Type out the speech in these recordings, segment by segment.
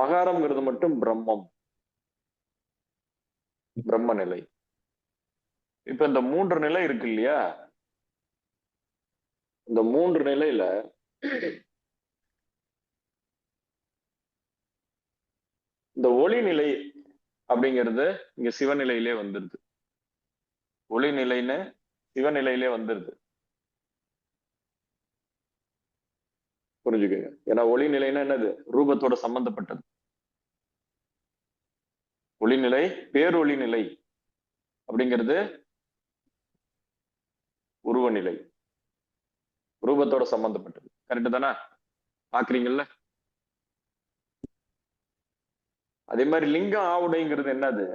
மகாரம்ங்கிறது மட்டும் பிரம்மம், பிரம்ம நிலை. இப்ப இந்த 3 நிலை இருக்கு இல்லையா, இந்த 3 நிலையில இந்த ஒளி நிலை அப்படிங்கிறது இங்க சிவநிலையிலே வந்துருது. ஒளி நிலைன்னு சிவநிலையிலே வந்துருது. புரிஞ்சுக்கோங்க. ஏன்னா ஒளி நிலைன்னா என்னது? ரூபத்தோட சம்பந்தப்பட்டது. ஒளிநிலை, பேரொளி நிலை அப்படிங்கிறது உருவ நிலை, ரூபத்தோட சம்பந்தப்பட்டது. கரெக்ட் தானே? பாக்குறீங்கல்ல? அதே மாதிரி லிங்கம் ஆவுடைங்கிறது என்னது?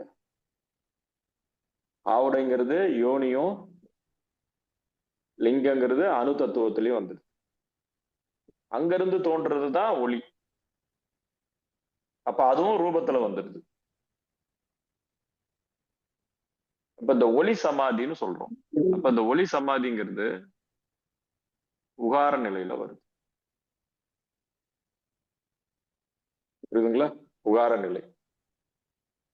ஆவுடைங்கிறது யோனியும், லிங்கங்கிறது அணு தத்துவத்திலையும் வந்தது. அங்கிருந்து தோன்றதுதான் ஒளி. அப்ப அதுவும் ரூபத்துல வந்துருது. அப்ப இந்த ஒளி சமாதின்னு சொல்றோம். அப்ப இந்த ஒளி சமாதிங்கிறது உகார நிலையில வருது. புரியுதுங்களா? உகார நிலை.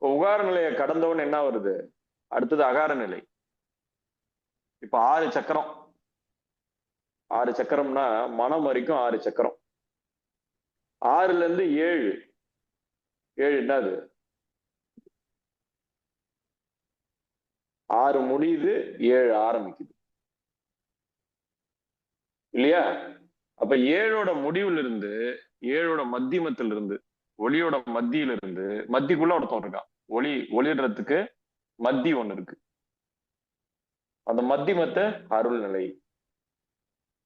உகார நிலையை கடந்தவன் என்ன வருது? அடுத்தது அகார நிலை. இப்ப 6 சக்கரம், 6 சக்கரம்னா மனம் வரைக்கும் 6 சக்கரம். 6ல இருந்து 7, 7 என்னது? 6 முடியுது, 7 ஆரம்பிக்குது இல்லையா? அப்ப 7ஓட முடிவுல இருந்து, 7ஓட மத்தியமத்திலிருந்து, ஒளியோட மத்தியில இருந்து, மத்திக்குள்ள ஒருத்தன் இருக்கான். ஒளிடுறதுக்கு மத்தி ஒண்ணு இருக்கு. அந்த மத்தியமத்தை அருள் நிலை,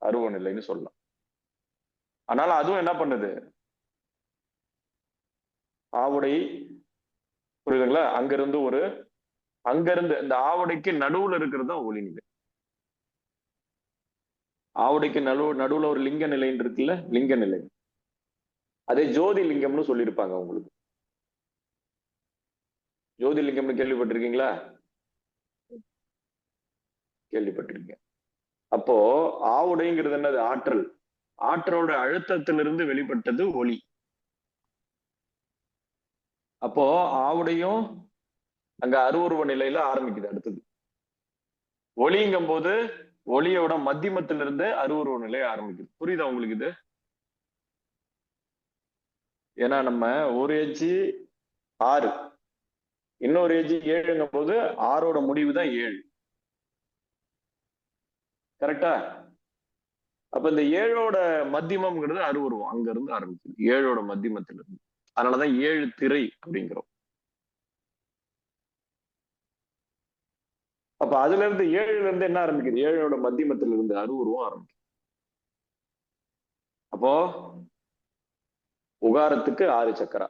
அருவ நிலைன்னு சொல்லலாம். அதனால அதுவும் என்ன பண்ணுது? ஆவுடை, புரியுதுங்களா? அங்கிருந்து இந்த ஆவுடைக்கு நடுவுல இருக்கிறது தான் ஒளி நிலை. ஆவுடைக்கு நடுவுல ஒரு லிங்க நிலைன்னு இருக்குல்ல, லிங்க நிலை. அதே ஜோதி லிங்கம்னு சொல்லியிருப்பாங்க உங்களுக்கு. ஜோதி லிங்கம்னு கேள்விப்பட்டிருக்கீங்களா? கேள்விப்பட்டிருக்கீங்க. அப்போ ஆவுடைங்கிறது என்னது? ஆற்றல். ஆற்றலோட அழுத்தத்திலிருந்து வெளிப்பட்டது ஒளி. அப்போ ஆவுடையும் அங்க அருவுருவ நிலையில ஆரம்பிக்குது. அடுத்தது ஒளிங்கும் போது ஒளியோட மத்தியமத்திலிருந்து அருவுருவ நிலை ஆரம்பிக்குது. புரியுதா உங்களுக்கு இது? ஏன்னா நம்ம ஒரு எஜ்ஜி 6, இன்னொரு எஜ்ஜி 7ங்கும் போது 6ஓட முடிவு தான் 7. கரெக்டா? அப்ப இந்த 7ஓட மத்தியமம்ங்கிறது அருவுருவம், அங்க இருந்து ஆரம்பிக்குது, 7ஓட மத்தியமத்திலிருந்து. அதனாலதான் 7 திரை அப்படிங்கிறோம். அப்ப அதுல இருந்து 7ல இருந்து என்ன ஆரம்பிக்குது? 7ஓட மத்தியமத்திலிருந்து அருவுருவம் ஆரம்பிக்குது. அப்போ உகாரத்துக்கு 6 சக்கரா,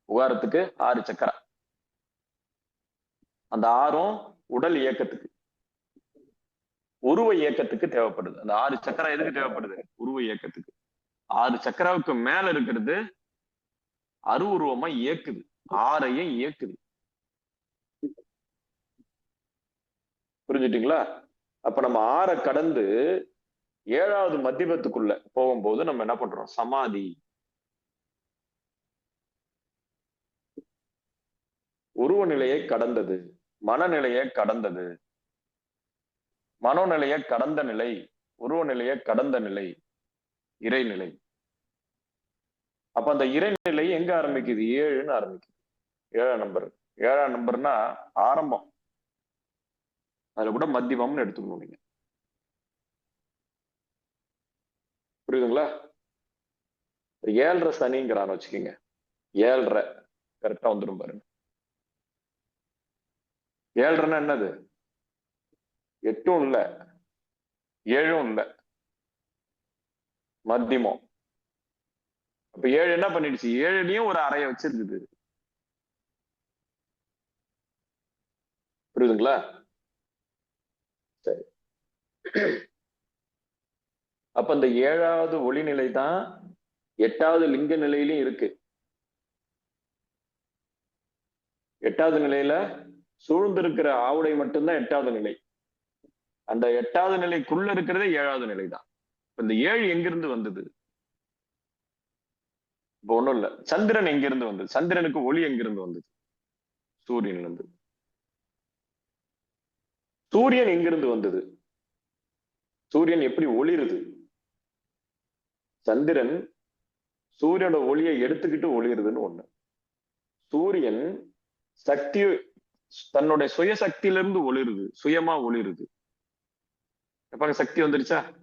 உகாரத்துக்கு 6 சக்கரா. அந்த 6ம் உடல் இயக்கத்துக்கு, உருவ இயக்கத்துக்கு தேவைப்படுது. அந்த 6 சக்கரா எதுக்கு தேவைப்படுது? உருவ இயக்கத்துக்கு. 6 சக்கராவுக்கு மேல இருக்கிறது அருவுருவமா இயக்குது, 6ஐயும் இயக்குது. புரிஞ்சுட்டீங்களா? அப்ப நம்ம 6 கடந்து 7வது மத்தியமத்துக்குள்ள போகும்போது நம்ம என்ன பண்றோம்? சமாதி. உருவ நிலையை கடந்தது, மனநிலையை கடந்தது, மனோநிலையை கடந்த நிலை, உருவ நிலையை கடந்த நிலை இறைநிலை. அப்ப அந்த இறைநிலை எங்க ஆரம்பிக்குது? 7ன்னு ஆரம்பிக்குது. 7ஆம் நம்பர். 7ஆம் நம்பர்னா ஆரம்பம். அதுல கூட மத்தியமம்னு எடுத்துக்கணும் நீங்க. புரியுதுங்களா? 7.5 சனிங்கிறான்னு வச்சுக்கோங்க. 7.5 கரெக்டா வந்துடும் பாருங்க. 7.5ன்னா என்னது? 8ம் இல்ல, 7ம் இல்ல, மத்தியமம். அப்ப 7 என்ன பண்ணிடுச்சு? 7லயும் ஒரு அறைய வச்சிருக்குது. புரியுதுங்களா? சரி. அப்ப இந்த 7வது ஒளிநிலை தான் 8வது லிங்க நிலையிலும் இருக்கு. 8வது நிலையில சூழ்ந்திருக்கிற ஆவுடை மட்டும்தான் 8வது நிலை. அந்த 8வது நிலைக்குள்ள இருக்கிறதே 7வது நிலை தான். இந்த 7 எங்கிருந்து வந்தது? இப்ப ஒண்ணும் இல்ல. சந்திரன் எங்க இருந்து வந்தது? சந்திரனுக்கு ஒளி எங்கிருந்து வந்தது? சூரியன்ல இருந்து. சூரியன் எங்கிருந்து வந்தது? சூரியன் எப்படி ஒளிருது? சந்திரன் சூரியனோட ஒளியை எடுத்துக்கிட்டு ஒளிருதுன்னு ஒண்ணு. சூரியன் சக்தி தன்னுடைய சுய சக்தியிலிருந்து ஒளிருது, சுயமா ஒளிருது. எப்ப சக்தி வந்துருச்சா?